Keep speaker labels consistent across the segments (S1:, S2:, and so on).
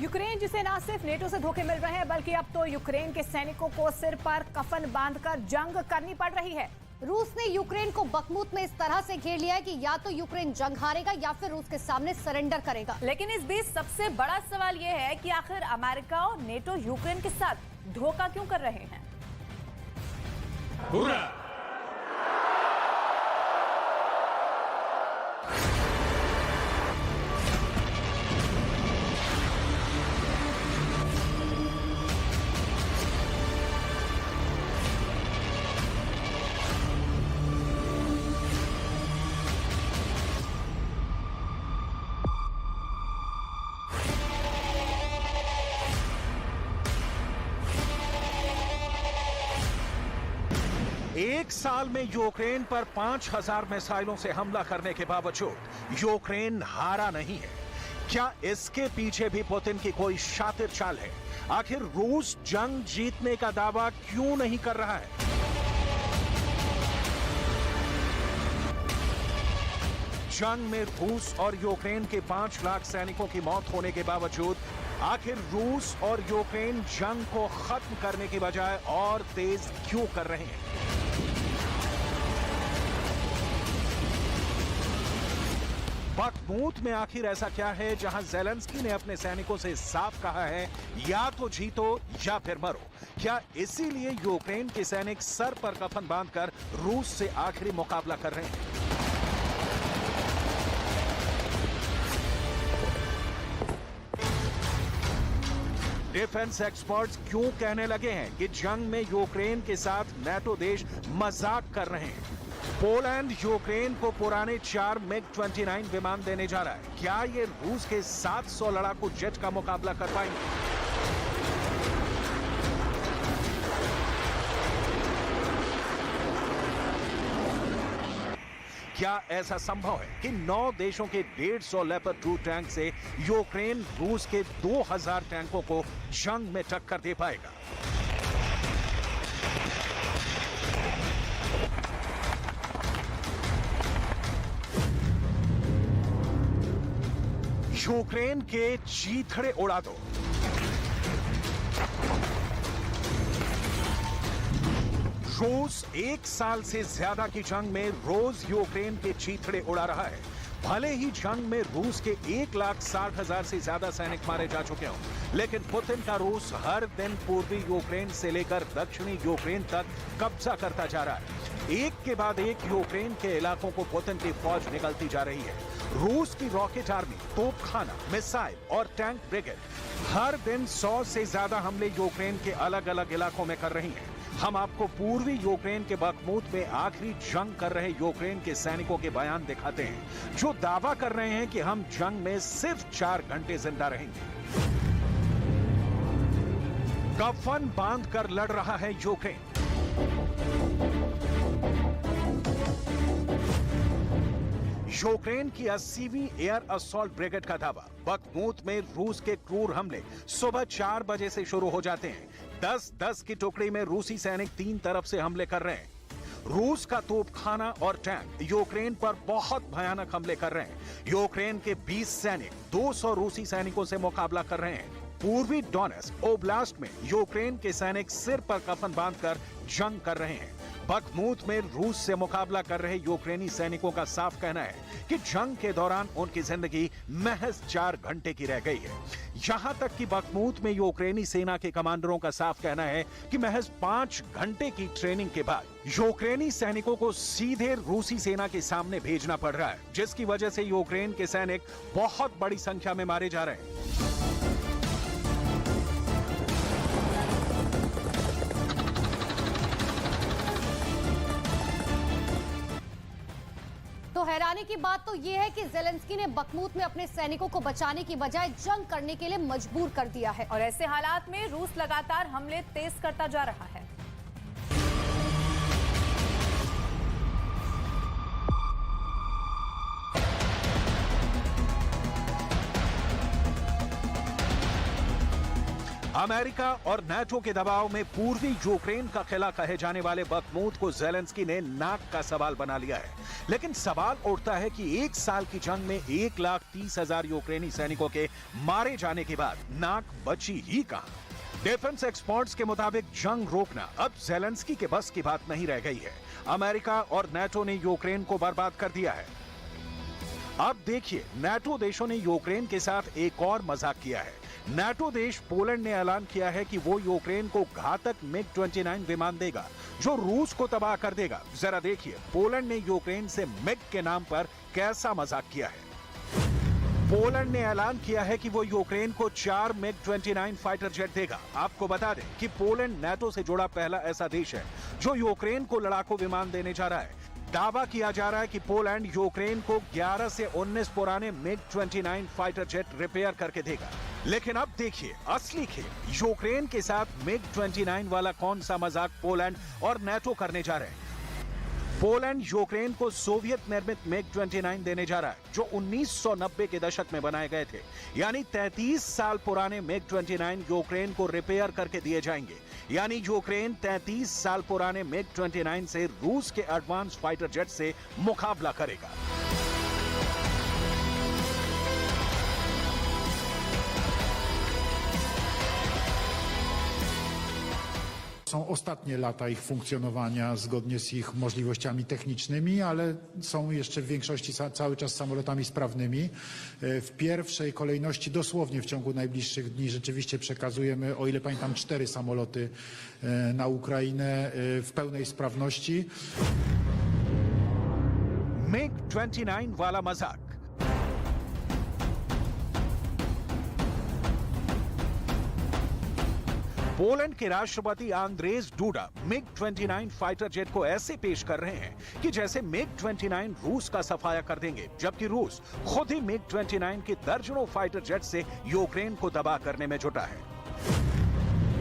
S1: Ukraine जिसे न सिर्फ नेटो से धोखे मिल रहे हैं बल्कि अब तो यूक्रेन के सैनिकों को सिर पर कफन बांधकर जंग करनी पड़ रही है।
S2: रूस ने यूक्रेन को बखमुत में इस तरह से घेर लिया है कि या तो यूक्रेन जंग हारेगा या फिर रूस के सामने सरेंडर करेगा।
S1: लेकिन इस बीच सबसे बड़ा सवाल यह है कि आखिर अमेरिका और नेटो यूक्रेन के साथ धोखा क्यों कर रहे हैं।
S3: एक साल में यूक्रेन पर 5000 मिसाइलों से हमला करने के बावजूद यूक्रेन हारा नहीं है। क्या इसके पीछे भी पुतिन की कोई शातिर चाल है? आखिर रूस जंग जीतने का दावा क्यों नहीं कर रहा है? जंग में रूस और यूक्रेन के 5 लाख सैनिकों की मौत होने के बावजूद आखिर रूस और यूक्रेन जंग को खत्म करने की बजाय और तेज क्यों कर रहे हैं? बखमुत में आखिर ऐसा क्या है जहां ज़ेलेंस्की ने अपने सैनिकों से साफ कहा है या तो जीतो या फिर मरो? क्या इसीलिए यूक्रेन के सैनिक सर पर कफन बांधकर रूस से आखिरी मुकाबला कर रहे हैं? डिफेंस एक्सपर्ट्स क्यों कहने लगे हैं कि जंग में यूक्रेन के साथ नेटो देश मजाक कर रहे हैं? पोलैंड यूक्रेन को पुराने 4 MiG-29 विमान देने जा रहा है। क्या ये रूस के 700 लड़ाकू जेट का मुकाबला कर पाएंगे? क्या ऐसा संभव है कि 9 देशों के 150 लेपर्ड 2 टैंक से यूक्रेन रूस के 2000 टैंकों को जंग में टक्कर दे पाएगा? यूक्रेन के चीथड़े उड़ा दो। रूस 1 साल से ज्यादा की जंग में रोज यूक्रेन के चीथड़े उड़ा रहा है। भले ही जंग में रूस के 1,60,000 से ज्यादा सैनिक मारे जा चुके हों, लेकिन पुतिन का रूस हर दिन पूर्वी यूक्रेन से लेकर दक्षिणी यूक्रेन तक कब्जा करता जा रहा है। एक के बाद एक यूक्रेन के इलाकों को पुतिन की फौज निकलती जा रही है। रूस की रॉकेट आर्मी, तोपखाना, मिसाइल और टैंक ब्रिगेड हर दिन 100 से ज्यादा हमले यूक्रेन के अलग अलग इलाकों में कर रही हैं। हम आपको पूर्वी यूक्रेन के बखमुत में आखिरी जंग कर रहे यूक्रेन के सैनिकों के बयान दिखाते हैं, जो दावा कर रहे हैं कि हम जंग में सिर्फ 4 घंटे जिंदा रहेंगे। कफन बांधकर लड़ रहा है यूक्रेन। यूक्रेन की 80वीं एयर असॉल्ट ब्रिगेड का दावा, बखमुत में रूस के क्रूर हमले सुबह 4 बजे से शुरू हो जाते हैं। 10-10 की टुकड़ी में रूसी सैनिक 3 तरफ से हमले कर रहे हैं। रूस का तोपखाना और टैंक यूक्रेन पर बहुत भयानक हमले कर रहे हैं। यूक्रेन के 20 सैनिक 200 रूसी सैनिकों से मुकाबला कर रहे हैं। पूर्वी डोनेट्स्क ओब्लास्ट में यूक्रेन के सैनिक सिर पर कफन बांधकर जंग कर रहे हैं। बखमुत में रूस से मुकाबला कर रहे यूक्रेनी सैनिकों का साफ कहना है कि जंग के दौरान उनकी जिंदगी महज 4 घंटे की रह गई है। यहां तक कि बखमुत में यूक्रेनी सेना के कमांडरों का साफ कहना है कि महज 5 घंटे की ट्रेनिंग के बाद यूक्रेनी सैनिकों को सीधे रूसी सेना के सामने भेजना पड़ रहा है, जिसकी वजह से यूक्रेन के सैनिक बहुत बड़ी संख्या में मारे जा रहे हैं।
S2: तो हैरानी की बात तो यह है कि ज़ेलेंस्की ने बखमुत में अपने सैनिकों को बचाने की बजाय जंग करने के लिए मजबूर कर दिया है।
S1: और ऐसे हालात में रूस लगातार हमले तेज करता जा रहा है।
S3: अमेरिका और नाटो के दबाव में पूर्वी यूक्रेन का किला कहे जाने वाले बखमूत को जेलेंस्की ने नाक का सवाल बना लिया है। लेकिन सवाल उठता है कि एक साल की जंग में 1,30,000 यूक्रेनी सैनिकों के मारे जाने के बाद नाक बची ही कहां? डिफेंस एक्सपर्ट्स के मुताबिक जंग रोकना अब जेलेंस्की के बस की बात नहीं रह गई है। अमेरिका और नाटो ने यूक्रेन को बर्बाद कर दिया है। अब देखिए, नाटो देशों ने यूक्रेन के साथ एक और मजाक किया है। नाटो देश पोलैंड ने ऐलान किया है कि वो यूक्रेन को घातक मिग-29 विमान देगा जो रूस को तबाह कर देगा। जरा देखिए पोलैंड ने यूक्रेन से मिग के नाम पर कैसा मजाक किया है। पोलैंड ने ऐलान किया है कि वो यूक्रेन को 4 मिग-29 फाइटर जेट देगा। आपको बता दें कि पोलैंड नाटो से जुड़ा पहला ऐसा देश है जो यूक्रेन को लड़ाकू विमान देने जा रहा है। दावा किया जा रहा है कि पोलैंड यूक्रेन को 11 से 19 पुराने मिग-29 फाइटर जेट रिपेयर करके देगा। लेकिन अब देखिए असली खेल, यूक्रेन के साथ मिग-29 वाला कौन सा मजाक पोलैंड और नाटो करने जा रहे हैं। पोलैंड यूक्रेन को सोवियत निर्मित मिग-29 देने जा रहा है जो 1990 के दशक में बनाए गए थे। यानी 33 साल पुराने मिग-29 यूक्रेन को रिपेयर करके दिए जाएंगे। यानी यूक्रेन 33 साल पुराने मिग-29 से रूस के एडवांस फाइटर जेट से मुकाबला करेगा।
S4: Są ostatnie lata ich funkcjonowania zgodnie z ich możliwościami technicznymi, ale są jeszcze w większości cały czas samolotami sprawnymi. W pierwszej kolejności dosłownie w ciągu najbliższych dni rzeczywiście przekazujemy, o ile pamiętam, 4 samoloty na Ukrainę w pełnej sprawności.
S3: मिग-29 वाला मजाक। Poland के राष्ट्रपति Andrzej DUDA मिग-29 fighter jet को ऐसे पेश कर रहे हैं कि जैसे मिग-29 रूस का सफाया कर देंगे, जबकि रूस खुद ही मिग-29 के दर्जनों फाइटर जेट से यूक्रेन को तबाह करने में जुटा है।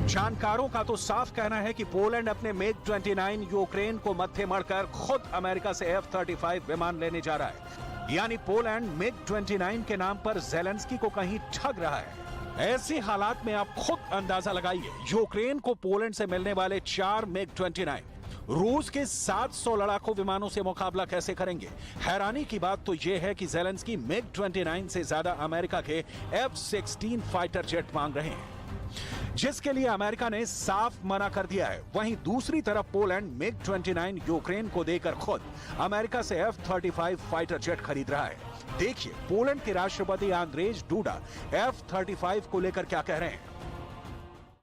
S3: जानकारों का तो साफ कहना है कि पोलैंड अपने मिग-29 यूक्रेन को मत्थे मढ़कर खुद अमेरिका से F-35 विमान लेने जा रहा है। यानी पोलैंड मिग-29 के नाम पर जेलेंस्की को कहीं ठग रहा है। ऐसे हालात में आप खुद अंदाजा लगाइए, यूक्रेन को पोलैंड से मिलने वाले 4 मिग-29 रूस के 700 लड़ाकू विमानों से मुकाबला कैसे करेंगे। हैरानी की बात तो यह है कि जेलेंस्की मिग-29 से ज्यादा अमेरिका के F-16 फाइटर जेट मांग रहे हैं, जिसके लिए अमेरिका ने साफ मना कर दिया है। वहीं दूसरी तरफ पोलैंड मिग-29 यूक्रेन को देकर खुद अमेरिका से F-35 फाइटर जेट खरीद रहा है। देखिए पोलैंड के राष्ट्रपति आंद्रेज डूडा F-35 को लेकर क्या कह रहे हैं।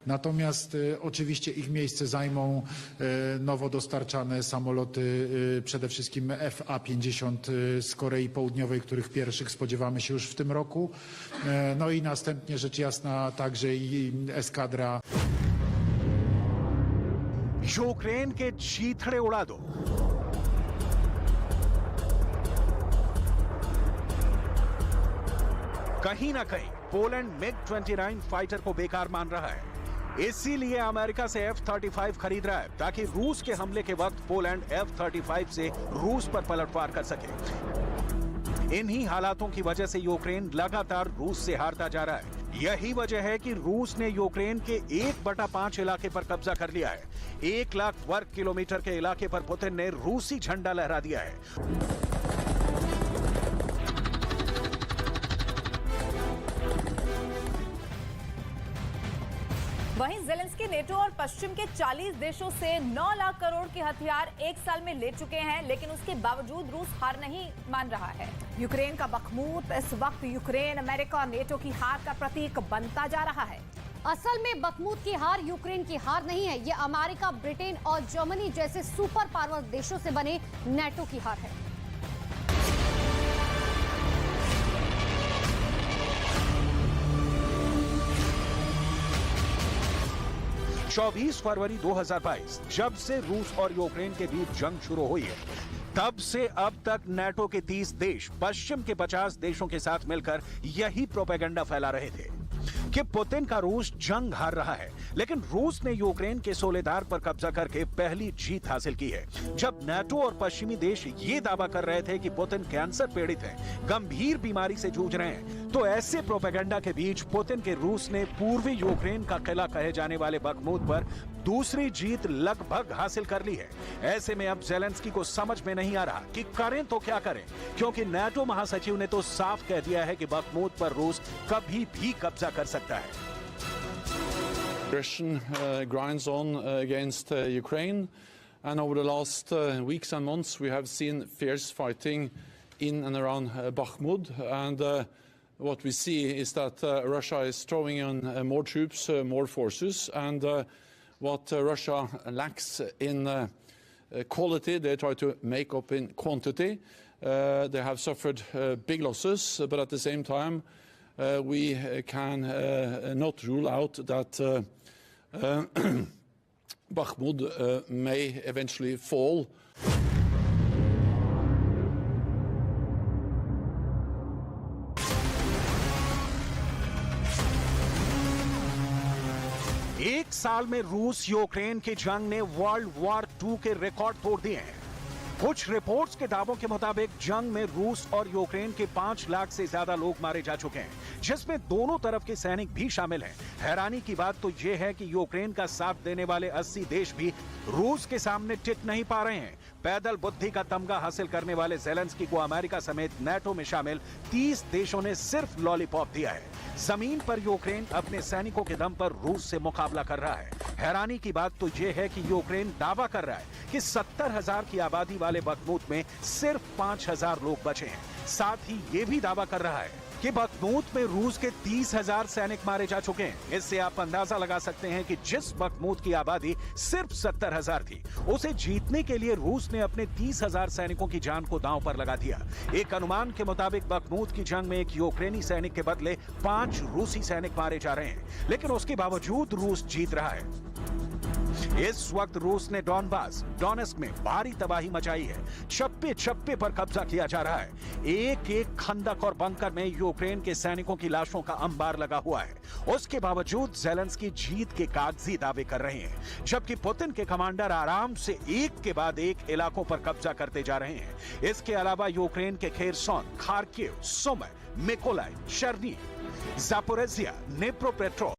S4: Natomiast oczywiście ich miejsce zajmą nowo dostarczane samoloty, przede wszystkim FA-50 z Korei Południowej, których pierwszych spodziewamy się już w tym roku. No i następnie rzecz jasna także i eskadra.
S3: Ukraine के चीथड़े उड़ा दो। कहीं ना कहीं Poland मिग-29 fighter को बेकार मान रहा है, इसीलिए अमेरिका से F-35 खरीद रहा है ताकि रूस के हमले के वक्त पोलैंड F-35 से रूस पर पलटवार कर सके। इन्हीं हालातों की वजह से यूक्रेन लगातार रूस से हारता जा रहा है। यही वजह है कि रूस ने यूक्रेन के 1/5 इलाके पर कब्जा कर लिया है। 1 लाख वर्ग किलोमीटर के इलाके पर पुतिन ने रूसी झंडा लहरा दिया है।
S1: वहीं जेलेंस्की नेटो और पश्चिम के 40 देशों से 9 लाख करोड़ के हथियार एक साल में ले चुके हैं, लेकिन उसके बावजूद रूस हार नहीं मान रहा है। यूक्रेन का बखमूत इस वक्त यूक्रेन, अमेरिका और नेटो की हार का प्रतीक बनता जा रहा है।
S2: असल में बखमूत की हार यूक्रेन की हार नहीं है, ये अमेरिका, ब्रिटेन और जर्मनी जैसे सुपर पावर देशों से बने नेटो की हार है।
S3: 24 फरवरी 2022 जब से रूस और यूक्रेन के बीच जंग शुरू हुई है, तब से अब तक नाटो के 30 देश पश्चिम के 50 देशों के साथ मिलकर यही प्रोपेगेंडा फैला रहे थे कि पुतिन का रूस जंग हार रहा है, लेकिन रूस ने यूक्रेन के सोलेदार पर कब्जा करके पहली जीत हासिल की है। जब नाटो और पश्चिमी देश ये दावा कर रहे थे कि पुतिन कैंसर पीड़ित हैं, गंभीर बीमारी से जूझ रहे हैं, तो ऐसे प्रोपेगेंडा के बीच पुतिन के रूस ने पूर्वी यूक्रेन का किला कहे जाने वाले बखमूत पर दूसरी जीत लगभग हासिल कर ली है। ऐसे में अब ज़ेलेंस्की को समझ में नहीं आ रहा कि करें तो क्या करें, क्योंकि नाटो महासचिव ने तो साफ कह दिया है कि बखमूत पर रूस कभी भी कब्जा कर सकता है।
S5: Aggression grinds on against Ukraine, and over the last weeks and months we have seen fierce fighting in and around Bakhmut, and what we see is that Russia is throwing in more troops, more forces, and what Russia lacks in quality, they try to make up in quantity. They have suffered big losses, but at the same time, we can not rule out that Bakhmut may eventually fall.
S3: एक साल में रूस Ukraine की जंग ने world war 2 के record तोड़ दिए हैं। कुछ रिपोर्ट्स के दावों के मुताबिक जंग में रूस और यूक्रेन के 5 लाख से ज्यादा लोग मारे जा चुके हैं, जिसमें दोनों तरफ के सैनिक भी शामिल हैं। हैरानी की बात तो यह है कि यूक्रेन का साथ देने वाले 80 देश भी रूस के सामने टिक नहीं पा रहे हैं। पैदल बुद्धि का तमगा हासिल करने वाले ज़ेलेंस्की को अमेरिका समेत नाटो में शामिल 30 देशों ने सिर्फ लॉलीपॉप दिया है। जमीन पर यूक्रेन अपने सैनिकों के दम पर रूस से मुकाबला कर रहा है। हैरानी की बात तो यह है कि यूक्रेन दावा कर रहा है कि 70,000 की आबादी वाले बखमूत में सिर्फ 5,000 लोग बचे हैं। साथ ही ये भी दावा कर रहा है कि बखमूत में रूस के 30,000 सैनिक मारे जा चुके हैं। इससे आप अंदाजा लगा सकते हैं कि जिस बखमूत की आबादी सिर्फ 70,000 थी, उसे जीतने के लिए रूस ने अपने 30,000 सैनिकों की जान को दांव पर लगा दिया। एक अनुमान के मुताबिक बखमूत की जंग में एक यूक्रेनी सैनिक के बदले 5 रूसी सैनिक मारे जा रहे हैं, लेकिन उसके बावजूद रूस जीत रहा है। इस वक्त रूस ने डोनेस्क में भारी तबाही मचाई है। चप्पे चप्पे पर कब्जा किया जा रहा है। एक एक खंदक और बंकर में यूक्रेन के सैनिकों की लाशों का अंबार लगा हुआ है। उसके बावजूद ज़ेलेंस्की जीत के कागजी दावे कर रहे हैं, जबकि पुतिन के कमांडर आराम से एक के बाद एक इलाकों पर कब्जा करते जा रहे हैं। इसके अलावा यूक्रेन के खेरसोन, खार्किव, सुमी, मिकोलाइव, शर्निव, जापोरेजिया, नेप्रोपेट्रोव,